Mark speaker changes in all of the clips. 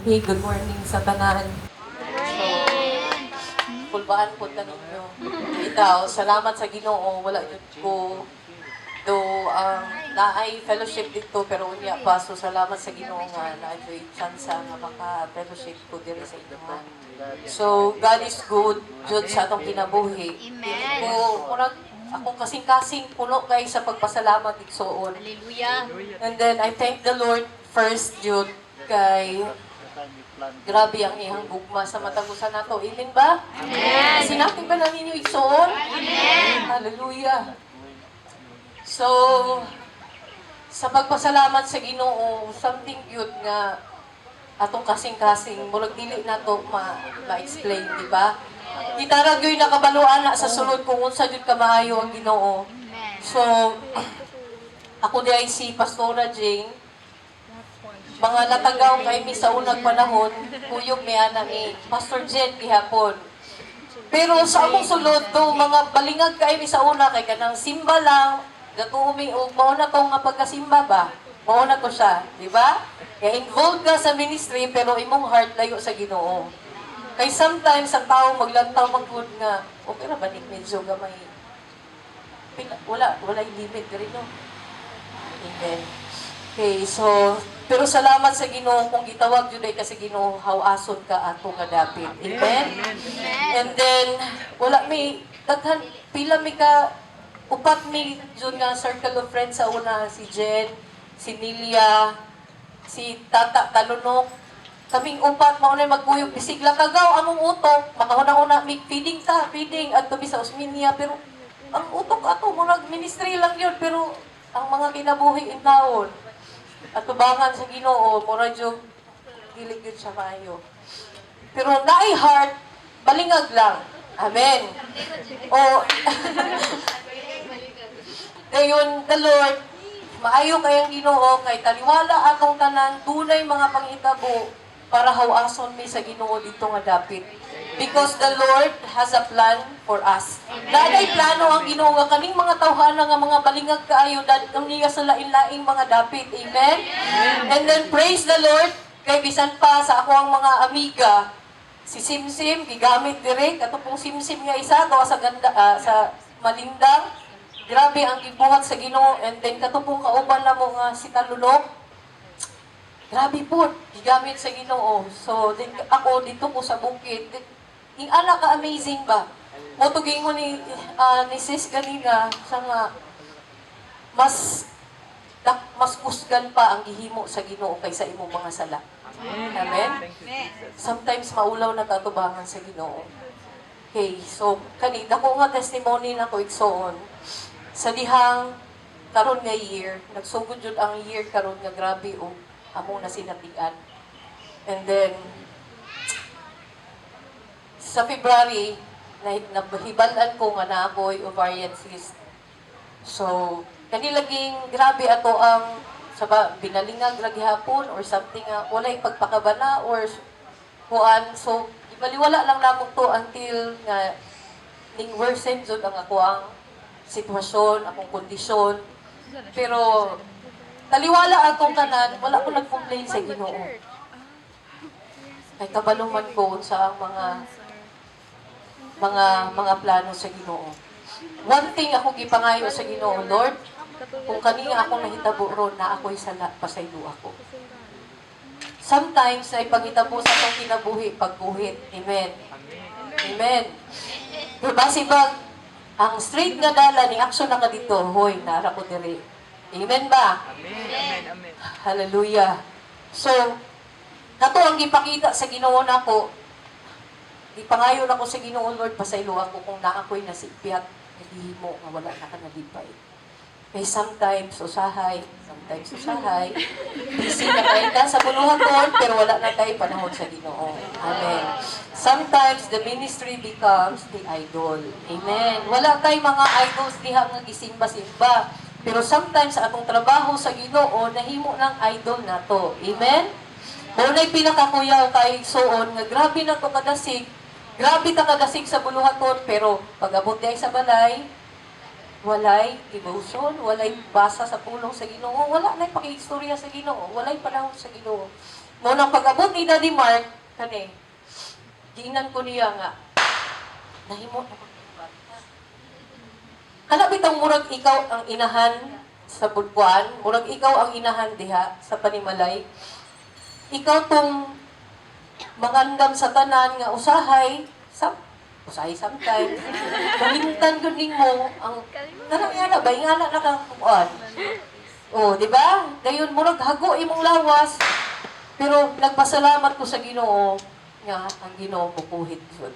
Speaker 1: Hey, good morning sa tanan. So, pulbaan po ta ninyo. Ikaw, salamat sa Ginoo, wala jud ko do naay fellowship dito pero unya pa so salamat sa Ginoo nga naay chance nga maka-fellowship ko diri sa inyo. So, God is good jud sa atong kinabuhi.
Speaker 2: Amen.
Speaker 1: Ko murag ako kasing-kasing puno kay sa pagpasalamat igsoon.
Speaker 2: Hallelujah.
Speaker 1: And then I thank the Lord first jud kay grabe ang ihang gugma sa matagusan nato. Amen ba?
Speaker 2: Amen.
Speaker 1: Sinabi ba namin yung igsoon?
Speaker 2: Amen.
Speaker 1: Hallelujah. So, sa pagpasalamat sa Ginoo, something good nga atong kasing-kasing, murag dili nato ma-explain, di ba? Kita ra gyud nakabaluan na sa sulod kung unsa jud ka maayo ang Ginoo.
Speaker 2: Amen.
Speaker 1: So, ako di ay si Pastora Jane. Mga natagaw kay mi sa unang panahon, kuyog ni ana ni Pastor Jen gihapon. Pero sa among sulod to, mga balingag kay mi sa una kay kanang simba lang, gatuumi og mao na tong nga pagkasimba ba? Mao na to siya, di ba? Kaya involved ka sa ministry pero imong heart layo sa Ginoo. Kay sometimes ang tao maglantaw magud nga, okay ra ba ni medyo gamay. Wala limit diri no. Amen. Okay, so pero salamat sa Ginoo kung gitawag jud ay kasi Ginoo hawason ka ato nga dapit. Amen. And then wala mi daghan pila mi ka upat mi jud nga circle of friends sa una si Jen, si Nilia, si Tata Talunok. Kaming upat mao na magkuyog bisig lang kagaw among utok makahuna-una mi feeding adto mi sa Osminia pero ang utok ato murag ministry lang yun pero ang mga kinabuhi in taon at tubangan sa Ginoo, mura jud dili gyud siya maayo. Pero naay heart, balingag lang. Amen. O dayon the Lord, maayo kayang Ginoo kay taliwala atong tanan tunay mga panghitabo para hawason mi sa Ginoo dito nga dapit. Because the Lord has a plan for us. Naday plano ang Ginoo nga kaning mga tawhana nga mga balingag kaayo dadto niya sa lain-laing mga dapit. Amen? And then praise the Lord kay bisan pa sa ako ang mga amiga si Simsim gigamit dire kato pong Simsim nga isa gawa sa ganda sa Malindang. Grabe ang gibuhat sa Ginoo and then kato pong kauban na mo nga si Talunok. Grabe po, gigamit sa Ginoo. So, ako dito ko sa bukid, yung anak ka amazing ba? Motugin ko ni Sis kanina, sa nga, mas kusgan pa ang gihimo sa Ginoo kaysa imong mga sala. Amen? Sometimes maulaw na tatubangan sa Ginoo. Okay, so, kanina ko nga testimony na ko igsoon, sa dihang karon nga year, nagsugod jud ang year karon nga grabe o amo na sinatian. And then, sa February, nahibalan ko nga na ako'y ovarian cyst. So, kanilaging grabe ato ang binalingag lagi hapon or something nga walay pagpakabana or kuan. So, ibaliwala lang namog to until nga ning worsen jud ang ako ang sitwasyon, akong kondisyon. Pero taliwala atong tanan, wala ko nag-complain sa Ginoo. Kay kabaluman ko sa mga plano sa Ginoo. One thing ako gipangayo sa Ginoo, Lord, kung kanina ako nahitabo ron na ako'y sala, pasaylo ako. Sometimes ay paghitabo sa atong kinabuhi, pagbuhit. Amen. Amen. Basi ba, ang straight nga dala ni action na ka dito, hoy, nara ko diri. Amen ba?
Speaker 3: Amen. Amen.
Speaker 1: Hallelujah. So, kato ang gipakita sa Ginoo nako. Ipangayo na ko sa Ginoo, Lord, pasaylo ako kung naa ko'y nasipyat, hindi mo nga wala na ka nalipay. Kay sometimes usahay, busy na kayo ka sa buluhaton, pero wala na tayo panahon sa Ginoo. Amen. Sometimes the ministry becomes the idol. Amen. Wala tayong mga idols diha nga gisimba-simba. Pero sometimes atong trabaho sa Ginoo nahimo ng idol nato. Amen. Muna'y pinakakuyaw kay suon nga grabe na to kadasig. Grabe ta kadasig sa buluhaton pero pag-abot day sa balay, walay devotion, walay basa sa pulong sa Ginoo, wala na pakiistorya sa Ginoo, walay panahon sa Ginoo. Mo nang pag-abot ni Daddy Mark, kani, giingnan ko niya nga, nahimo na magkwarta. Kana bitang murag ikaw ang inahan sa budbuan, murag ikaw ang inahan diha sa panimalay. Ikaw tong mangandam sa tanan nga usahay sometimes. Malimtan gud nimo ang kanang yana ba ingana na kang kuan. Oh, di ba? Dayon murag hago imong lawas. Pero nagpasalamat ko sa Ginoo nga ang Ginoo bubuhit jud.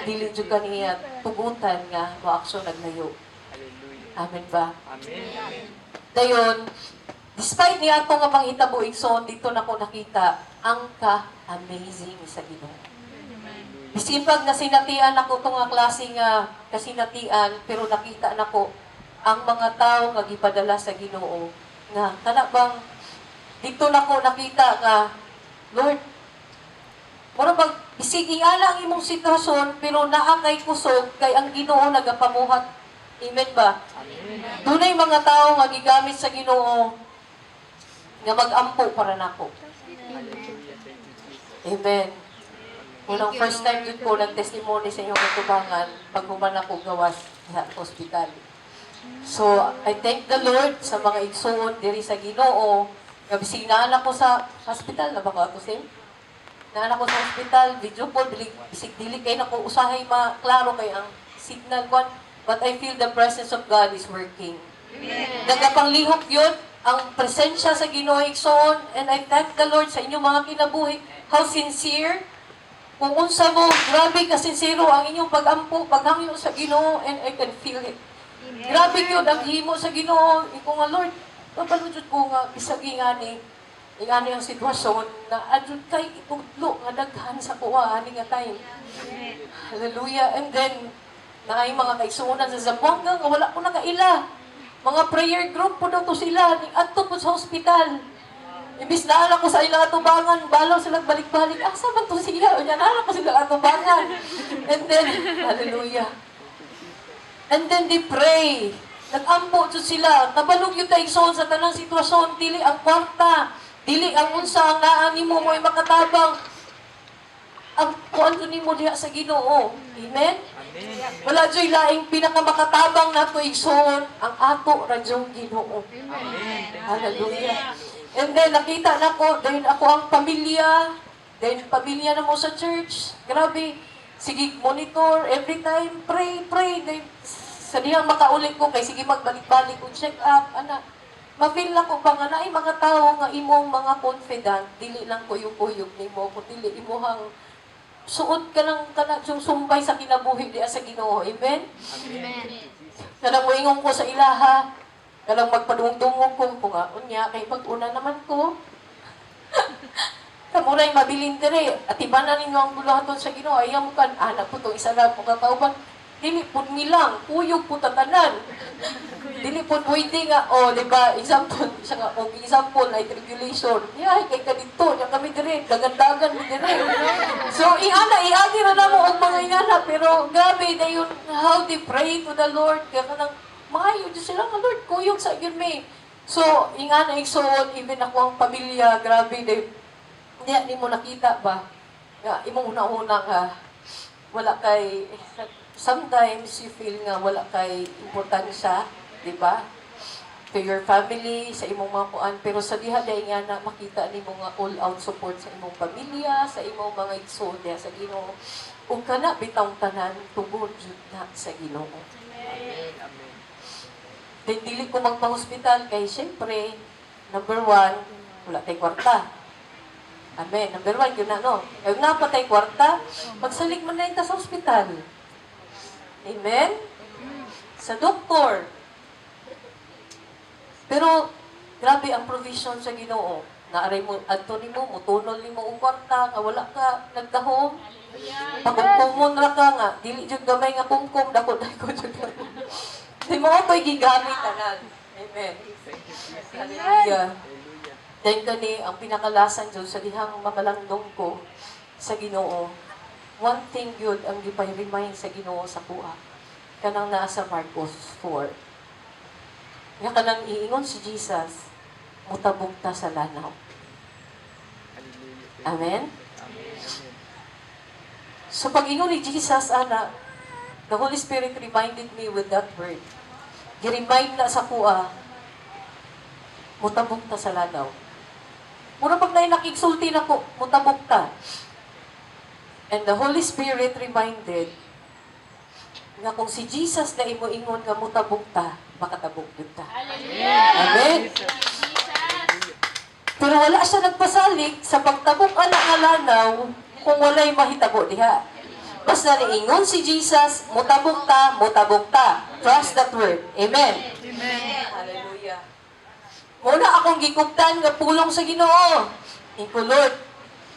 Speaker 1: Dili jud kaniya tugutan nga moaksyon naglayo. Amen ba?
Speaker 2: Amen.
Speaker 1: Dayon, despite niya ato nga panghitabo igsoon dito na ko nakita ang ka-amazing sa Ginoo. Bisin pag nasinatian ako itong nga klase nga kasinatian, pero nakita nako ang mga tao nga gipadala sa Ginoo nga kana bang dito nako nakita nga Lord, mura bang bisig ingala ang imong sitwasyon pero naa kay kusog kay ang Ginoo nagapamuhat. Amen ba? Dunay mga tao nga gigamit sa Ginoo nga mag-ampo para nako. Amen. Unang first time yun ko nag-testimony sa inyong katubangan pag human ako gawas sa hospital. So, I thank the Lord sa mga igsoon diri sa Ginoo. Nga bisig naan ako sa hospital na baka ako sim. Naan ako sa hospital, video call, bisig dili kay nako usahay maklaro kay ang signal kwan. But I feel the presence of God is working. Nagapanglihok yun ang presensya sa Ginoo igsoon, and I thank the Lord sa inyong mga kinabuhi. How sincere. Kung unsa mo, grabe ka sincero ang inyong pag-ampo, paghangyo sa Ginoo, and I can feel it. Grabe yun ang himo sa Ginoo. Iko nga Lord, papaludsod ko nga bisagi ngani ang sitwasyon na adjud kay itudlo nga daghan sa kuha ani nga time. Hallelujah. And then naay mga kaigsuonan sa Zamboanga nga wala ko nakaila. Mga prayer group po daw to sila, adto po sa hospital. Imbis na alam ko sa ilang atubangan, balaw sila balik-balik, asa ba to sila? O yan, alam ko sila atubangan. And then, hallelujah. And then they pray. Nag-ampo to sila. Nabalog yung taigsoon sa tanang sitwasyon. Dili ang kwarta. Dili ang unsa ang naani mo mo'y makatabang. Ang kuan ni mo diha sa Ginoo. Amen? Wala dyo'y laing pinakamakatabang na to igsoon ang ato radyong Ginoo. Hallelujah. And then nakita na ko, dahil ako ang pamilya, dahil pamilya na mo sa church, grabe, sige monitor, every time, pray, dahil sa dihang makaulit ko, kay sige magbalik-balik ko, check up, anak. Ma-feel na ko ba nga na mga tao nga imong mga confident, dili lang kuyog-kuyog ni mo, kung dili imuhang suot ka ng sumbay sa kinabuhi diya sa Ginoo. Amen?
Speaker 3: Amen.
Speaker 1: Kanang moingon ko sa ilaha, kanang magpadungdungog ko, kung unya, kay pag-una naman ko. Kamuray mabilin dire, at iba na ninyo ang bulahaton sa Ginoo, ayaw mo kan, anak po itong isa na po kakauban, dili po nilang, kuyog po tatanan. Dili po pwede nga, di ba, example, siya nga, example, ay tribulation. Yeah, kay ka dito, niya kami dire, dagan-dagan mo dire. So, iagi na na mo ang mga ingana, pero grabe na yun, how they pray to the Lord, kaya ka nang, maayo, Diyos sila nga, Lord, kuyog sa yun may. So, ingana, igsoon, even ako ang pamilya, grabe, hindi mo nakita ba? Nga, imong una-una nga, wala kay, sometimes you feel nga wala kay importansya, di ba? To your family, sa imong mga kuan, pero sa diha dahil nga na makita ni mga all-out support sa imong pamilya, sa imong mga igsoon diha sa Ginoo. Ug kana bitaw tanan tungod jud na sa Ginoo.
Speaker 2: Amen.
Speaker 1: Then dili ko magpa-hospital kay syempre, number 1, wala tay kwarta. Amen. Number 1, yun na, no? Kaya nga pa tay kwarta, magsalig man na sa hospital. Amen? Sa doktor. Pero, grabe ang provision sa Ginoo. Naaray mo, adto nimo, mutunol nimo og kwarta, nga wala ka nagdahom. Pagkumkumon ra ka nga, dili jud gamay nga kumkum, dako jud. Di mo ko'y gigamit tanan. Amen. Hallelujah. Dahil kani, ang pinakalasan dyan sa dihang mamalandong ko sa Ginoo, one thing good ang gipay-remind sa Ginoo sa kuha. Kanang nasa Marcos 4. Nga kanang iingon si Jesus, mutabog ta sa lanaw. Amen? So pag ingon ni Jesus, ana, the Holy Spirit reminded me with that word. Gi-remind na sa kuha, mutabok ta sa lanaw. Muna pag nakiksulti na ko, mutabok ta. And the Holy Spirit reminded nga kung si Jesus na imo ingon nga mutabok ta, makatabok yun ta. Amen? Pero wala siya nagpasalig sa pagtabok ana nga lanaw kung walay mahitabo diha. Basta niingon si Jesus, mutabok ta, mutabok ta. Trust that word. Amen. Hallelujah. Muna akong gikuptan nga pulong sa Ginoo. Iko Lord,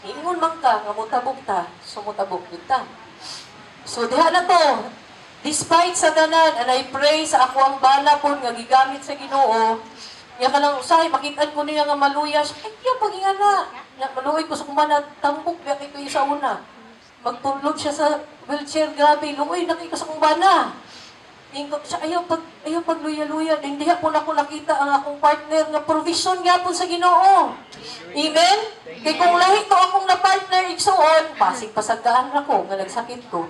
Speaker 1: ingon man ka nga mutabok ta, so mutabok yun ta. So diha na to. Despite sa tanan, and I pray sa ako ang bala po nga gigamit sa Ginoo, nga kanang usahay, makitaan ko niya nga maluyas, ay kaya pag-ingana. Maluoy ko sa kumana, tambok, kaya ko sa una. Magtulog siya sa wheelchair, grabe, luoy, nakita sa kumana. Ingkop siya, ayaw pagluya-luya. Hindi po na ko nakita ang akong partner nga provision nga po sa Ginoo. Amen? Kaya kung lahi to akong na-partner, iksoon, pasig pasagaan na ko, nga nagsakit ko.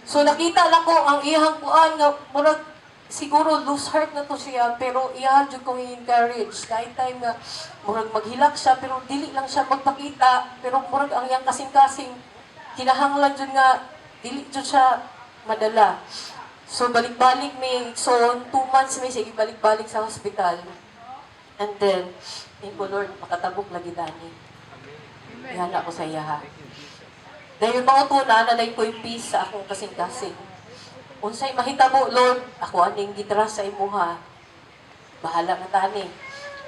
Speaker 1: So nakita lang ko ang iyang kuan nga murag siguro loose heart na to siya pero iyahan jud kong i-encourage kahit time nga murag maghilak siya pero dili lang siya magpakita pero murag ang iyang kasing-kasing kinahanglan jud nga dili jud siya madala. So balik-balik may so 2 months may sige balik-balik sa hospital. And then thank you Lord makatabok lagi dani. Iyan ako sa iyaha. Dahil mautuna na ko yung peace sa akong kasing-kasing. Unsay mahitabo, Lord, ako aning gitras sa imuha. Bahala na tani.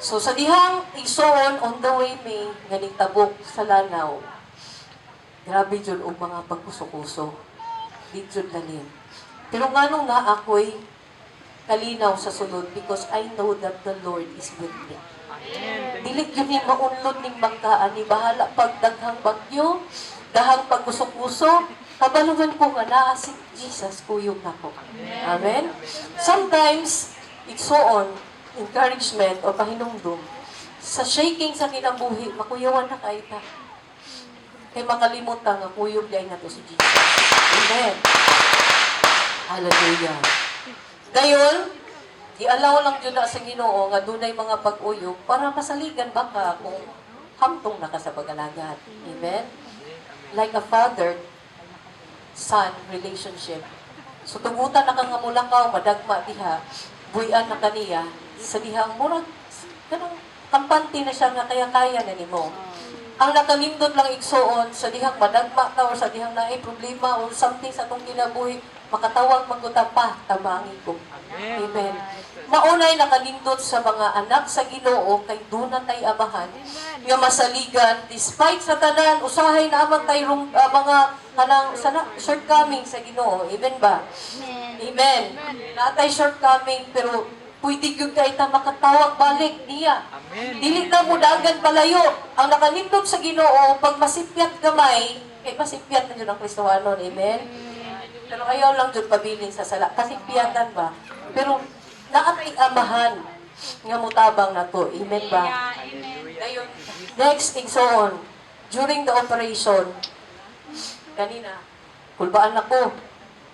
Speaker 1: So sa dihang igsoon on the way me, ganing tabok sa lanaw. Grabe dyan og mga pagkuso-kuso. Di dyan lalim. Pero nga nung na ako'y kalinaw sa sunod because I know that the Lord is with me. Dilit yun yung maunlod ning bangkaan ni bahala pagdaghang bagyo, dahang pagkusok-kuso, kabalugan ko nga naa si Jesus kuyog na ko. Amen? Sometimes, igsoon, encouragement o pahinumdum, sa shaking sa kinabuhi, makuyawan na kayo ta. Kay makalimutan nga kuyog dahil na to si Jesus. Amen? Hallelujah. Gayon, i-allow lang dyan na sa Ginoo nga dunay mga pag-uyog para masaligan baka kung hamtong na ka sa pagalagat. Amen? Like a father-son relationship. So, tugutan na kang mulakaw, madagma diha, buyan na kaniya, sa dihang murag, ganang kampante na siya nga kaya-kaya na nimo. Ang nakalindot lang igsoon, sa dihang madagma ka, or sa dihang naay problema, or something sa itong kinabuhi, makatawag magkuta pa, tabangi ko. Amen. Maunay nakalindot sa mga anak sa Ginoo kay duna tay amahan nga masaligan despite sa tanan usahay na amang tay mga kanang shortcoming sa Ginoo. Amen ba? Amen. Natay shortcoming pero pwede gyud kay ta makatawag balik niya. Dili ta mo dagan palayo. Ang nakalindot sa Ginoo pag masipyat gamay kay masipyat na jud ang Kristohanon. Amen. Pero ayaw lang jud pabilin sa sala. Kasipyatan ba? Pero naatay amahan nga mutabang na to. Amen ba? Ngayon, next thing so on. During the operation, kanina, kulbaan ako.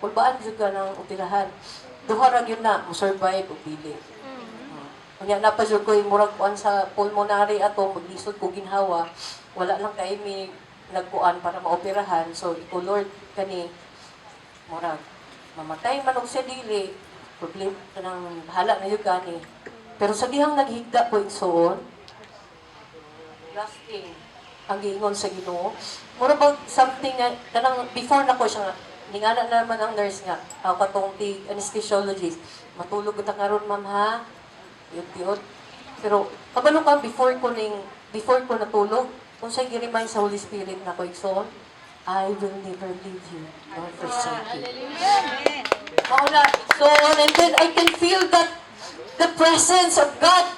Speaker 1: Kulbaan jud ka ng utirahan. Duharag yun na, survive o pili. Kanya na pa jud ko yung murag kuan sa pulmonary ato, maglisod ko ginhawa. Wala lang kay may nagkuan para maoperahan. So, iko Lord, kani, murag, mamatay man og sa dili, problem kanang bahala na yun gani. Pero sa dihang naghigda ko igsoon, last thing, ang giingon sa Ginoo, mura ba something na, kanang before na ko siya, ningana naman ang nurse nga, ako katong anesthesiologist, matulog na karon ma'am ha, yun. Pero, kabalo ka, before ko natulog, kung siya gi-remind sa Holy Spirit na ko igsoon, I will never leave you nor forsake you. Mauna, so, and then I can feel that the presence of God.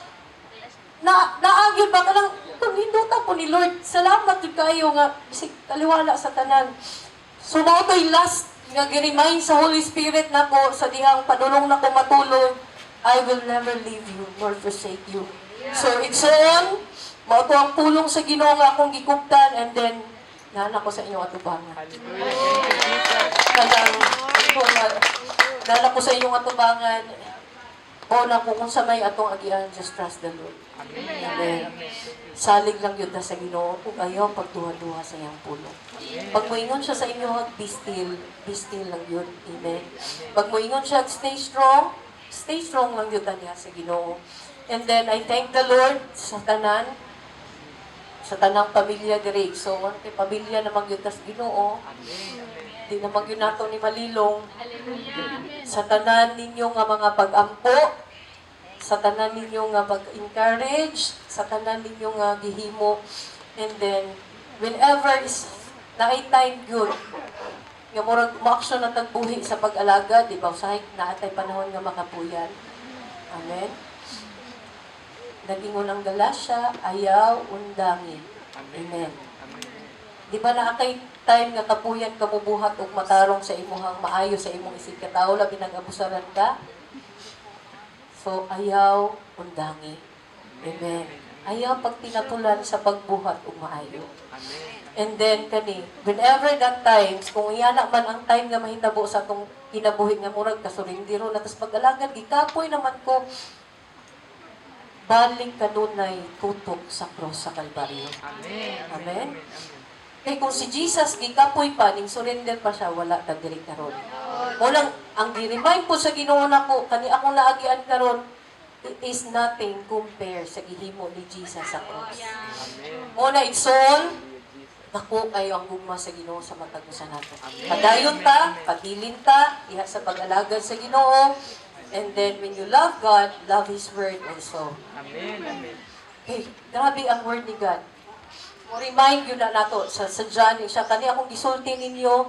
Speaker 1: Naagyon ba ka lang, hindutan po ni Lord. Salamat yun kayo nga, bisig kaliwala sa tanan. So, na ito'y last nga gi-remind sa Holy Spirit na ko, sa dihang padulong na ko matulog, I will never leave you nor forsake you. So, it's on, Mao to ang pulong sa Ginoo nga akong gikuptan, and then nana ko sa inyong atubangan.
Speaker 2: Hallelujah. Thank you, Jesus.
Speaker 1: Nana ko sa inyong atubangan. O na ko kung sa may atong agian, just trust the Lord.
Speaker 2: Amen.
Speaker 1: Amen.
Speaker 2: Amen.
Speaker 1: Salig lang yun na sa Ginoo kung ayaw pagduha-duha sa iyang pulong. Pag moingon siya sa inyo, be still lang yun. Amen. Pag moingon siya, stay strong lang yun niya sa Ginoo. And then, I thank the Lord sa tanang pamilya direk. So, kay pamilya naman yun sa Ginoo. Di naman yun nato ni Malilong. Sa tanan ninyo nga mga pag-ampo, sa tanan ninyo nga pag-encourage, sa tanan ninyo nga gihimo. And then, whenever is naay time good, nga murag mo-action na tagbuhi sa pag-alaga, di ba? Usahay naatay panahon nga makapuyan. Amen. Nagingon ang Galasya, ayaw, undangin. Amen. Di ba naakay time nga kapuyan kamubuhat og matarong sa imuhang maayo sa imong isig katawo labi nag-abusaran ka? So, ayaw, undangi. Amen. Ayaw pagtinatulan sa pagbuhat og maayo. And then, whenever that times, kung iyana man ang time nga mahitabo sa atong kinabuhi nga murag kasurindiro na, tapos pag-alagad, gikapoy naman ko, balik kanunay tutok sa cross sa Kalbaryo. Amen. Kaya kung si Jesus, gikapoy pa, ning surrender pa siya, wala ta diri karon. Mulang, ang gi-remind po sa Ginoo nako, kani akong naagian karon, it is nothing compare sa gihimo ni Jesus sa cross. Muna, it's all, naku kayo ang gugma sa Ginoo sa matag usa nato. Padayon ta, padilin ta, diha sa pag-alagad sa Ginoo, and then when you love God, love His Word also.
Speaker 2: Amen.
Speaker 1: Hey, grabe ang Word ni God. Mo-remind yun na nato sa John, siya kani akong gisulti ninyo,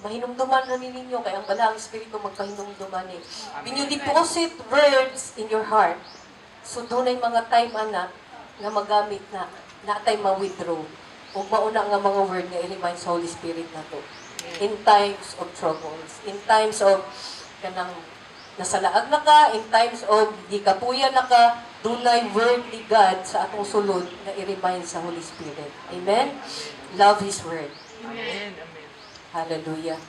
Speaker 1: mahinumduman na ninyo, kaya ang balang Espiritu magpahinumduman eh. When you deposit words in your heart, so doon ay mga time ana nga magamit na natay ma-withdraw. O mauna nga mga word nga i-remind sa Holy Spirit na to. In times of troubles, in times of kanang nasalaag na ka, in times of gikapuyan na ka, dunay word ni God sa atong sulod na i-remind sa Holy Spirit. Amen? Love His word.
Speaker 2: Amen.
Speaker 1: Hallelujah.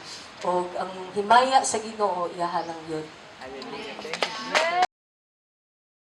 Speaker 1: O ang himaya sa Ginoo, iyaha lang yun.
Speaker 2: Hallelujah.